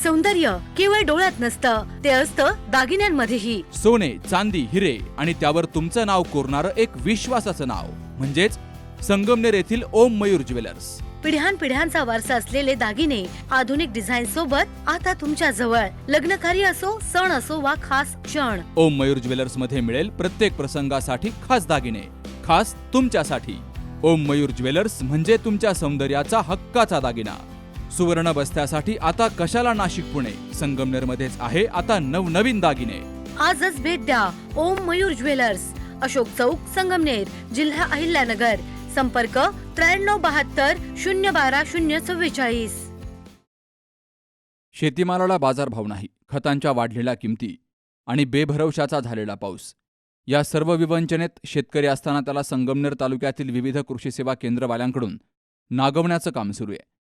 सौंदर्य केवळ डोळ्यात नसतं, ते असतं दागिन्यांमध्येही. सोने, चांदी, हिरे आणि त्यावर तुमचं नाव कोरणारं एक विश्वासाचं नाव म्हणजेच संगमनेर येथील ओम मयूर ज्वेलर्स. पिढ्यानपिढ्यांचा वारसा असलेले दागिने आधुनिक डिझाईन सोबत आता तुमच्या जवळ. लग्नकार्य असो, सण असो वा खास क्षण, ओम मयूर ज्वेलर्स मध्ये मिळेल प्रत्येक प्रसंगासाठी खास दागिने, खास तुमच्यासाठी. ओम मयूर ज्वेलर्स म्हणजे तुमच्या सौंदर्याचा हक्काचा दागिना. सुवर्ण बस्त्यासाठी आता कशाला नाशिक पुणे, संगमनेर मध्येच आहे आता नवनवीन दागिने. आजच भेट द्या ओम मयूर ज्वेलर्स, अशोक चौक, संगमनेर, जिल्हा अहिल्यानगर. संपर्क 9372 012 044. शेतीमालाला बाजारभाव नाही, खतांच्या वाढलेल्या किमती आणि बेभरवशाचा झालेला पाऊस, या सर्व विवंचनेत शेतकरी असताना त्याला संगमनेर तालुक्यातील विविध कृषी सेवा केंद्रवाल्यांकडून नागवण्याचं काम सुरू आहे.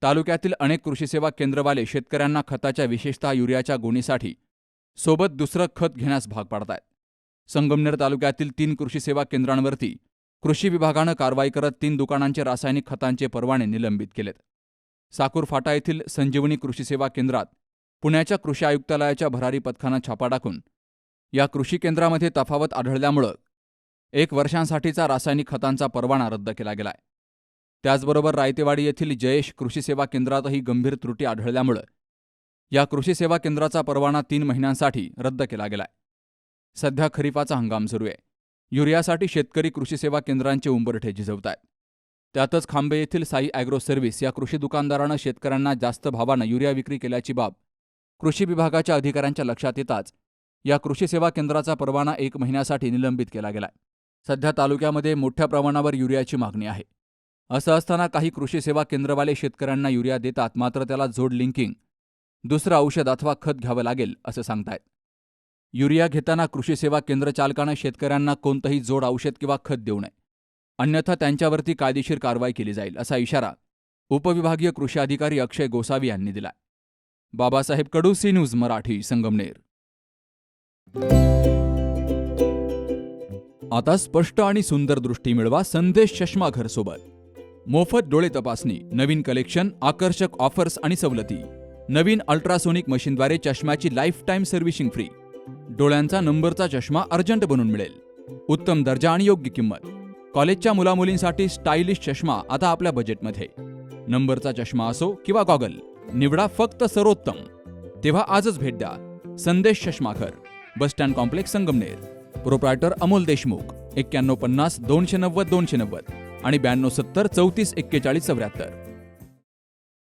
तालुक्यातील अनेक कृषी सेवा केंद्रवाले शेतकऱ्यांना खताच्या, विशेषतः युरियाच्या गोणीसाठी सोबत दुसरं खत घेण्यास भाग पाडतायत. संगमनेर तालुक्यातील 3 कृषी सेवा केंद्रांवरती कृषी विभागानं कारवाई करत 3 दुकानांचे रासायनिक खतांचे परवाने निलंबित केलेत. साकूर फाटा येथील संजीवनी कृषी सेवा केंद्रात पुण्याच्या कृषी आयुक्तालयाच्या भरारी पथकानं छापा टाकून या कृषी केंद्रामध्ये तफावत आढळल्यामुळं 1 वर्षांसाठीचा रासायनिक खतांचा परवाना रद्द केला गेलाय. त्याचबरोबर रायतेवाडी येथील जयेश कृषी सेवा केंद्रातही गंभीर त्रुटी आढळल्यामुळं या कृषी सेवा केंद्राचा परवाना 3 महिन्यांसाठी रद्द केला गेलाय. सध्या खरीपाचा हंगाम सुरू आहे. युरियासाठी शेतकरी कृषी सेवा केंद्रांचे उंबरठे झिजवतायत. त्यातच खांबे येथील साई ॲग्रो सर्व्हिस या कृषी दुकानदारानं शेतकऱ्यांना जास्त भावानं युरिया विक्री केल्याची बाब कृषी विभागाच्या अधिकाऱ्यांच्या लक्षात येताच या कृषी सेवा केंद्राचा परवाना 1 महिन्यासाठी निलंबित केला गेलाय. सध्या तालुक्यामध्ये मोठ्या प्रमाणावर युरियाची मागणी आहे. असं असताना काही कृषी सेवा केंद्रवाले शेतकऱ्यांना युरिया देतात, मात्र त्याला जोड लिंकिंग, दुसरं औषध अथवा खत घ्यावं लागेल असं सांगतायत. युरिया घेताना कृषी सेवा केंद्र चालकानं शेतकऱ्यांना कोणतंही जोड औषध किंवा खत देऊ नये, अन्यथा त्यांच्यावरती कायदेशीर कारवाई केली जाईल असा इशारा उपविभागीय कृषी अधिकारी अक्षय गोसावी यांनी दिलाय. बाबासाहेब कडू, सी न्यूज मराठी, संगमनेर. आता स्पष्ट आणि सुंदर दृष्टी मिळवा संदेश चष्माघर सोबत. मोफत डोळे तपासणी, नवीन कलेक्शन, आकर्षक ऑफर्स आणि सवलती. नवीन अल्ट्रासोनिक मशीनद्वारे चष्म्याची लाईफ टाईम सर्व्हिसिंग फ्री. डोळ्यांचा नंबरचा चष्मा अर्जंट बनून मिळेल. उत्तम दर्जा आणि योग्य किंमत. कॉलेजच्या मुलामुलींसाठी स्टायलिश चष्मा आता आपल्या बजेटमध्ये. नंबरचा चष्मा असो किंवा गॉगल, निवडा फक्त सर्वोत्तम. तेव्हा आजच भेट द्या संदेश चष्माघर, bus stand complex, Sangamner. Proprietor Amol Deshmukh. 9150 290 290 आणि 9270 34 41 74.